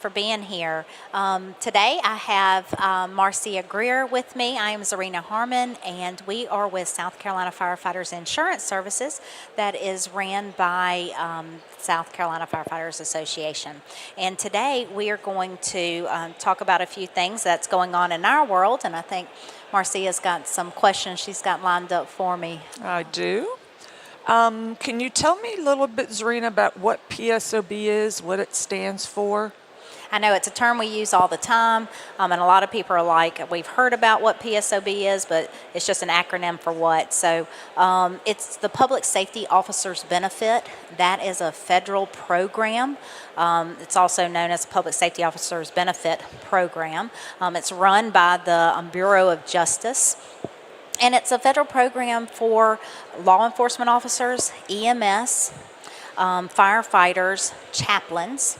For being here. Today I have Marcia Greer with me. I am Zorrina Harmon, and we are with South Carolina Firefighters Insurance Services that is ran by South Carolina Firefighters Association. And today we are going to talk about a few things that's going on in our world, and I think Marcia's got some questions she's got lined up for me. I do. Can you tell me a little bit, Zorrina, about what PSOB is, what it stands for? I know it's a term we use all the time, and a lot of people are like, we've heard about what PSOB is, but it's just an acronym for what. So it's the Public Safety Officers Benefit. That is a federal program. It's also known as Public Safety Officers Benefit Program. It's run by the Bureau of Justice. And it's a federal program for law enforcement officers, EMS, firefighters, chaplains,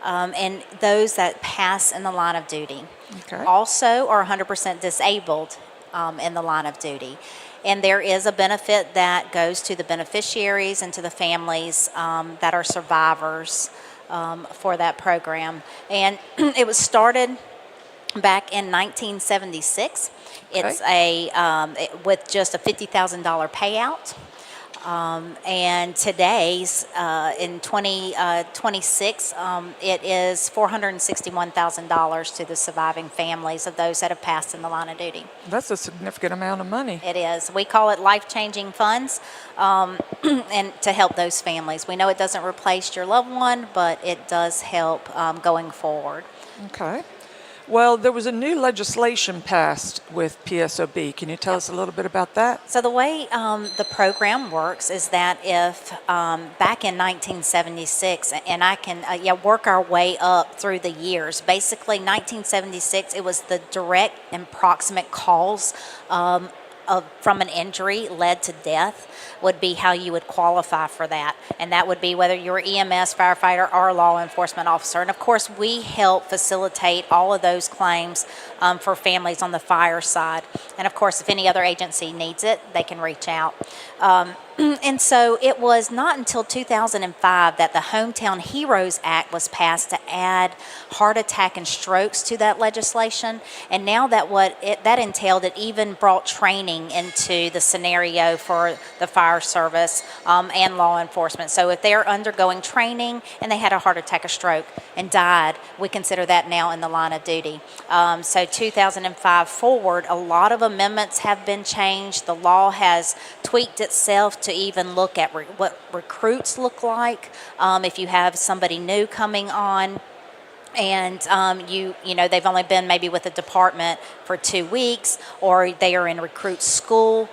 and those that pass in the line of duty. Okay. Also are 100% disabled in the line of duty. And there is a benefit that goes to the beneficiaries and to the families that are survivors for that program. And it was started back in 1976. It's with just a $50,000 payout. And today's, in 2026, it is $461,000 to the surviving families of those that have passed in the line of duty. That's a significant amount of money. It is. We call it life-changing funds, and to help those families. We know it doesn't replace your loved one, but it does help going forward. Okay. Well, there was a new legislation passed with PSOB. Can you tell us a little bit about that? So the way the program works is that if back in 1976, and I can work our way up through the years. Basically, 1976, it was the direct and proximate cause from an injury led to death would be how you would qualify for that. And that would be whether you're EMS, firefighter, or a law enforcement officer. And of course, we help facilitate all of those claims for families on the fire side. And of course, if any other agency needs it, they can reach out. And so it was not until 2005 that the Hometown Heroes Act was passed to add heart attack and strokes to that legislation. And now that that entailed, it even brought training into the scenario for the fire service and law enforcement. So if they're undergoing training and they had a heart attack or stroke and died, we consider that now in the line of duty. So 2005 forward, a lot of amendments have been changed. The law has tweaked itself to even look at what recruits look like. If you have somebody new coming on, and they've only been maybe with the department for 2 weeks, or they are in recruit school.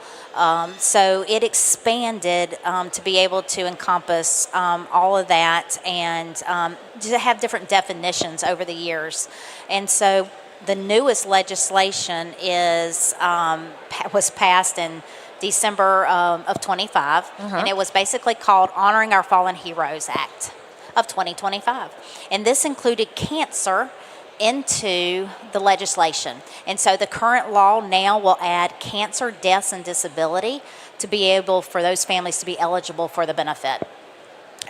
So it expanded to be able to encompass all of that and to have different definitions over the years. And so the newest legislation was passed in December of 25, and it was basically called Honoring Our Fallen Heroes Act of 2025. And this included cancer into the legislation. And so the current law now will add cancer, deaths, and disability to be able for those families to be eligible for the benefit.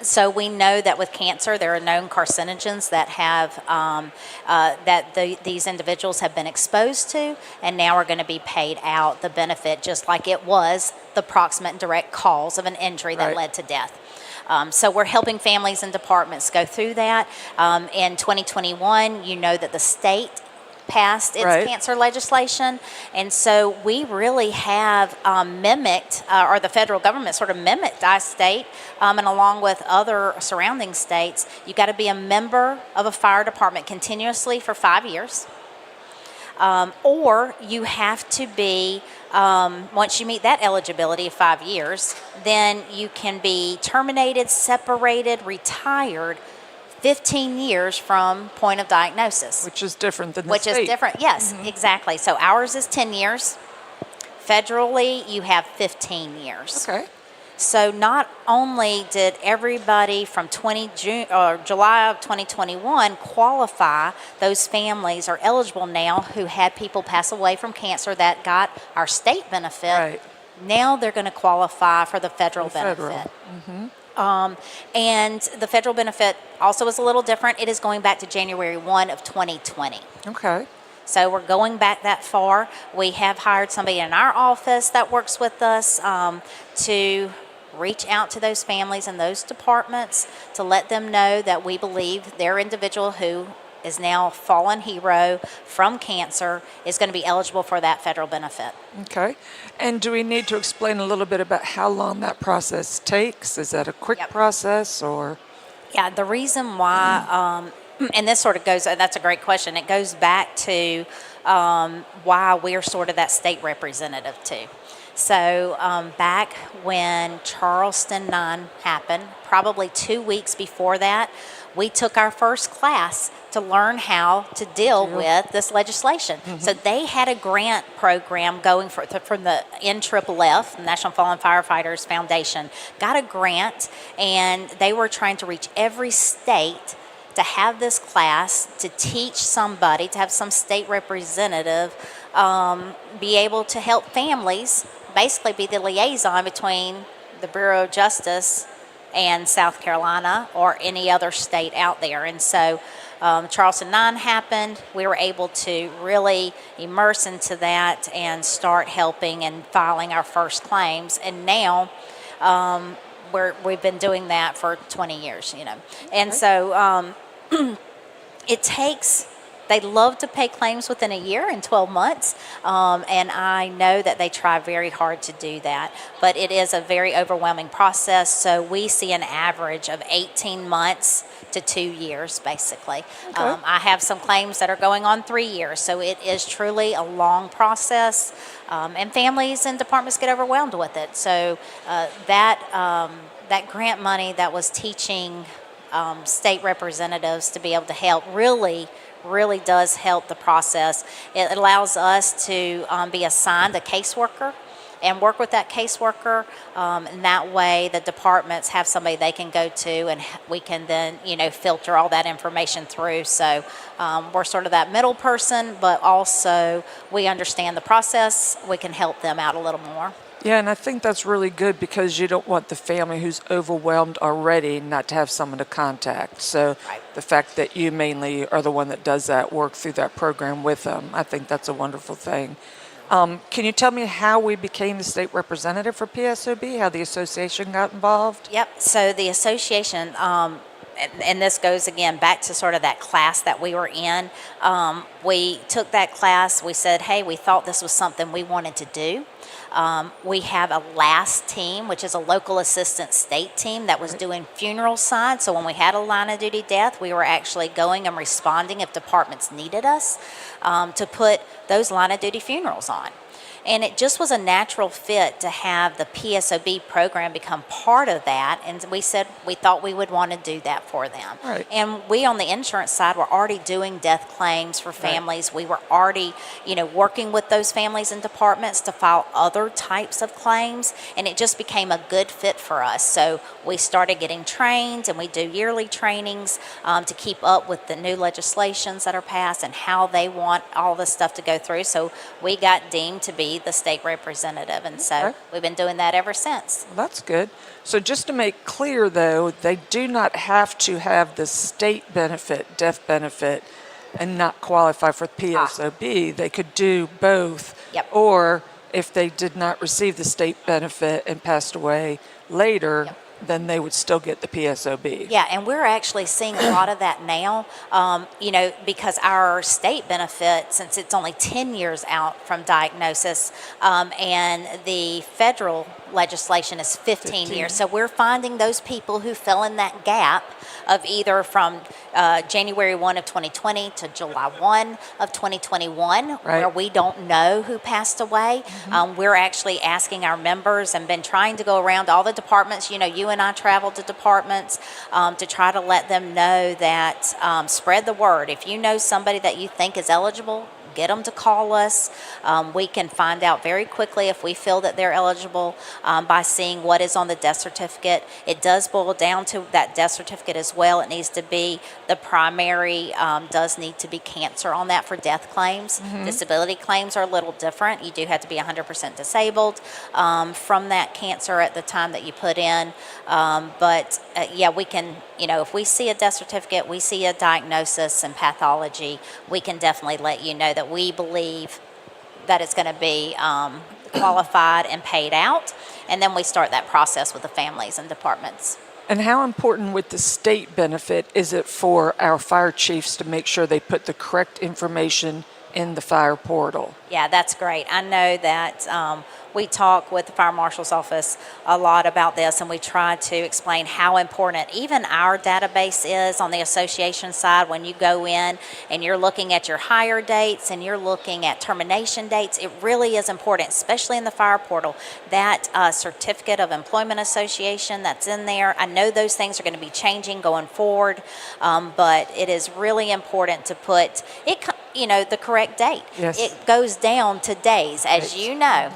So we know that with cancer, there are known carcinogens that have these individuals have been exposed to, and now are going to be paid out the benefit, just like it was the proximate and direct cause of an injury that led to death. So we're helping families and departments go through that. In 2021, you know that the state passed its cancer legislation, and so we really have mimicked, or the federal government sort of mimicked our state, and along with other surrounding states, you got to be a member of a fire department continuously for 5 years, or you have to be, once you meet that eligibility of 5 years, then you can be terminated, separated, retired 15 years from point of diagnosis. Which is different than the Which state. is different, yes, exactly. So ours is 10 years. Federally, you have 15 years. Okay. So not only did everybody from July of 2021 qualify, those families are eligible now who had people pass away from cancer that got our state benefit. Right. Now they're going to qualify for the federal benefit. And the federal benefit also is a little different. It is going back to January 1 of 2020. Okay. So we're going back that far. We have hired somebody in our office that works with us to reach out to those families and those departments to let them know that we believe their individual who is now fallen hero from cancer is going to be eligible for that federal benefit. Okay. And do we need to explain a little bit about how long that process takes? Is that a quick process or? Yeah, the reason why, and this sort of goes, that's a great question. It goes back to why we're sort of that state representative too. So back when Charleston 9 happened, probably 2 weeks before that, we took our first class to learn how to deal with this legislation. So they had a grant program going from the NFFF, the National Fallen Firefighters Foundation, got a grant, and they were trying to reach every state to have this class, to teach somebody, to have some state representative be able to help families, basically be the liaison between the Bureau of Justice and South Carolina or any other state out there. And so Charleston 9 happened. We were able to really immerse into that and start helping and filing our first claims. And now we've been doing that for 20 years, you know. And so it takes, they love to pay claims within a year and 12 months, and I know that they try very hard to do that, but it is a very overwhelming process, so we see an average of 18 months to 2 years, basically. Okay. I have some claims that are going on 3 years, so it is truly a long process, and families and departments get overwhelmed with it. So that grant money that was teaching state representatives to be able to help really does help the process. It allows us to be assigned a caseworker and work with that caseworker, and that way the departments have somebody they can go to, and we can then, you know, filter all that information through. So we're sort of that middle person, but also we understand the process. We can help them out a little more. Yeah, and I think that's really good because you don't want the family who's overwhelmed already not to have someone to contact. So the fact that you mainly are the one that does that work through that program with them, I think that's a wonderful thing. Can you tell me how we became the state representative for PSOB, how the association got involved? Yep, so the association, and this goes again back to sort of that class that we were in. We took that class, we said, hey, we thought this was something we wanted to do. We have a LAST team, which is a local assistance state team that was doing funeral side. So when we had a line of duty death, we were actually going and responding if departments needed us to put those line of duty funerals on. And it just was a natural fit to have the PSOB program become part of that. And we said we thought we would want to do that for them. Right. And we on the insurance side were already doing death claims for families. We were already, you know, working with those families and departments to file other types of claims. And it just became a good fit for us. So we started getting trained, and we do yearly trainings to keep up with the new legislations that are passed and how they want all this stuff to go through. So we got deemed to be the state representative, and so we've been doing that ever since. Well, that's good. So just to make clear, though, they do not have to have the state benefit, death benefit, and not qualify for PSOB. They could do both. Yep. Or if they did not receive the state benefit and passed away later, then they would still get the PSOB. Yeah, and we're actually seeing a lot of that now, you know, because our state benefit, since it's only 10 years out from diagnosis, and the federal legislation is 15 years. So we're finding those people who fell in that gap of either from January 1 of 2020 to July 1 of 2021, where we don't know who passed away. We're actually asking our members and been trying to go around all the departments. You know, you and I traveled to departments to try to let them know that spread the word. If you know somebody that you think is eligible, get them to call us. We can find out very quickly if we feel that they're eligible by seeing what is on the death certificate. It does boil down to that death certificate as well. It needs to be the primary, does need to be cancer on that for death claims. Disability claims are a little different. You do have to be 100% disabled from that cancer at the time that you put in. Yeah, we can, if we see a death certificate, we see a diagnosis and pathology, we can definitely let you know that we believe that it's going to be qualified and paid out. And then we start that process with the families and departments. And how important with the state benefit is it for our fire chiefs to make sure they put the correct information in the fire portal? Yeah, that's great. I know that we talk with the fire marshal's office a lot about this, and we try to explain how important even our database is on the association side. When you go in and you're looking at your hire dates and you're looking at termination dates, it really is important, especially in the fire portal. That certificate of employment association that's in there, I know those things are going to be changing going forward, but it is really important to put it, the correct date. Yes. It goes down to days, as you know.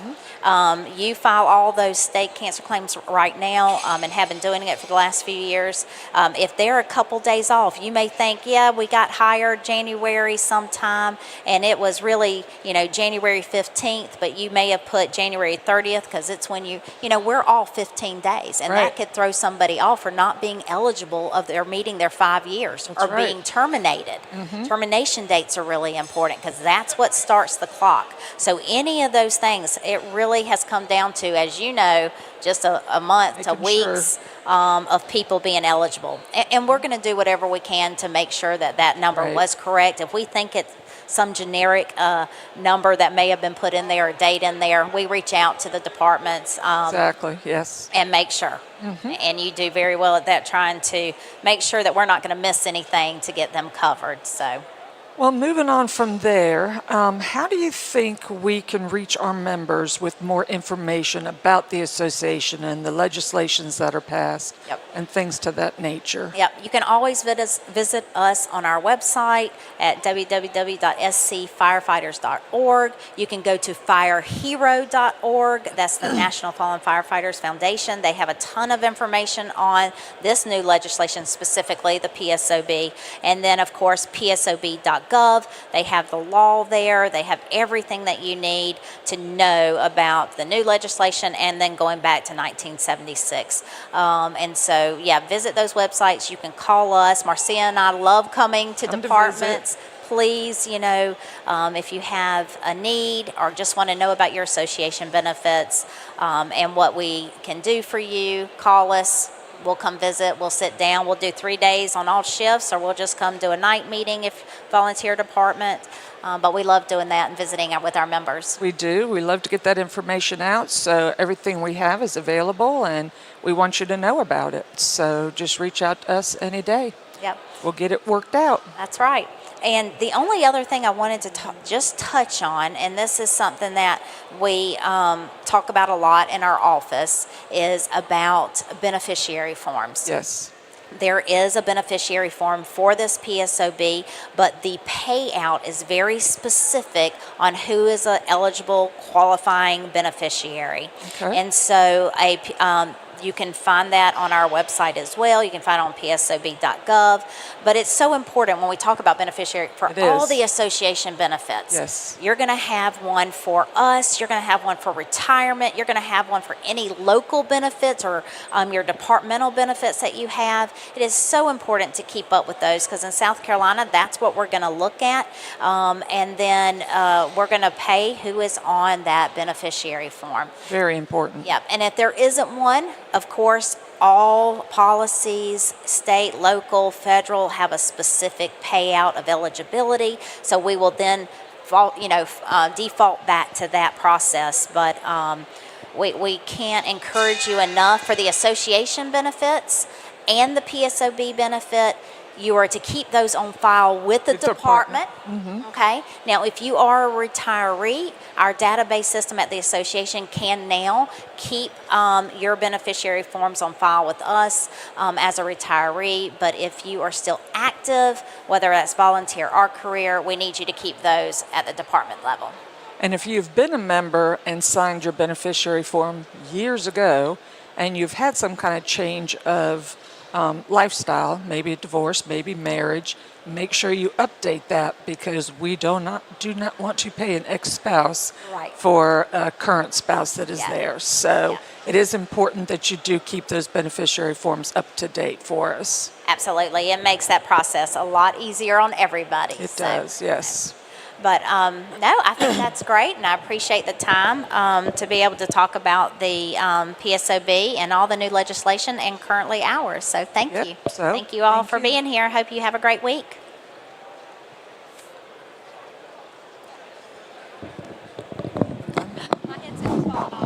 You file all those state cancer claims right now and have been doing it for the last few years. If they're a couple days off, you may think, yeah, we got hired January sometime, and it was really, January 15th, but you may have put January 30th because it's when we're all 15 days, and Right. that could throw somebody off for not being eligible of their meeting their 5 years or right. being terminated. Termination dates are really important because that's what starts the clock. So any of those things, it really has come down to, as you know, just a month to Making weeks of people being eligible. And we're going to do whatever we can to make sure that that number Right. was correct. If we think it's some generic number that may have been put in there, or date in there, we reach out to the departments Exactly, yes. and make sure. And you do very well at that, trying to make sure that we're not going to miss anything to get them covered. So. Well, moving on from there, how do you think we can reach our members with more information about the association and the legislations that are passed Yep. and things to that nature? Yep, you can always visit us on our website at www.scfirefighters.org. You can go to firehero.org. That's the National Fallen Firefighters Foundation. They have a ton of information on this new legislation, specifically the PSOB. And then, of course, PSOB.gov. They have the law there. They have everything that you need to know about the new legislation, and then going back to 1976. And so, yeah, visit those websites. You can call us. Marcia and I love coming to Come to departments. Please, if you have a need or just want to know about your association benefits and what we can do for you, call us. We'll come visit. We'll sit down. We'll do 3 days on all shifts, or we'll just come do a night meeting if volunteer department. But we love doing that and visiting with our members. We do. We love to get that information out, so everything we have is available, and we want you to know about it. So just reach out to us any day. Yep. We'll get it worked out. That's right. And the only other thing I wanted to just touch on, and this is something that we talk about a lot in our office, is about beneficiary forms. Yes. There is a beneficiary form for this PSOB, but the payout is very specific on who is an eligible qualifying beneficiary. Okay. And so you can find that on our website as well. You can find it on psob.gov. But it's so important when we talk about beneficiary for It all is. the association benefits. Yes. You're going to have one for us. You're going to have one for retirement. You're going to have one for any local benefits or your departmental benefits that you have. It is so important to keep up with those because in South Carolina, that's what we're going to look at. And then we're going to pay who is on that beneficiary form. Very important. Yep. And if there isn't one, of course, all policies, state, local, federal, have a specific payout of eligibility. So we will then default back to that process. But we can't encourage you enough for the association benefits and the PSOB benefit. you are to keep those on file with the department. Okay. Now, if you are a retiree, our database system at the association can now keep your beneficiary forms on file with us as a retiree. But if you are still active, whether that's volunteer or career, we need you to keep those at the department level. And if you've been a member and signed your beneficiary form years ago, and you've had some kind of change of lifestyle, maybe a divorce, maybe marriage, make sure you update that, because we do not want to pay an ex-spouse Right. for a current spouse that is Yeah. there. So Yeah. it is important that you do keep those beneficiary forms up to date for us. Absolutely. It makes that process a lot easier on everybody. It does, yes. But no, I think that's great, and I appreciate the time to be able to talk about the PSOB and all the new legislation and currently ours. So thank Yep, you. so Thank you all thank for you. being here. Hope you have a great week. My headset's falling off.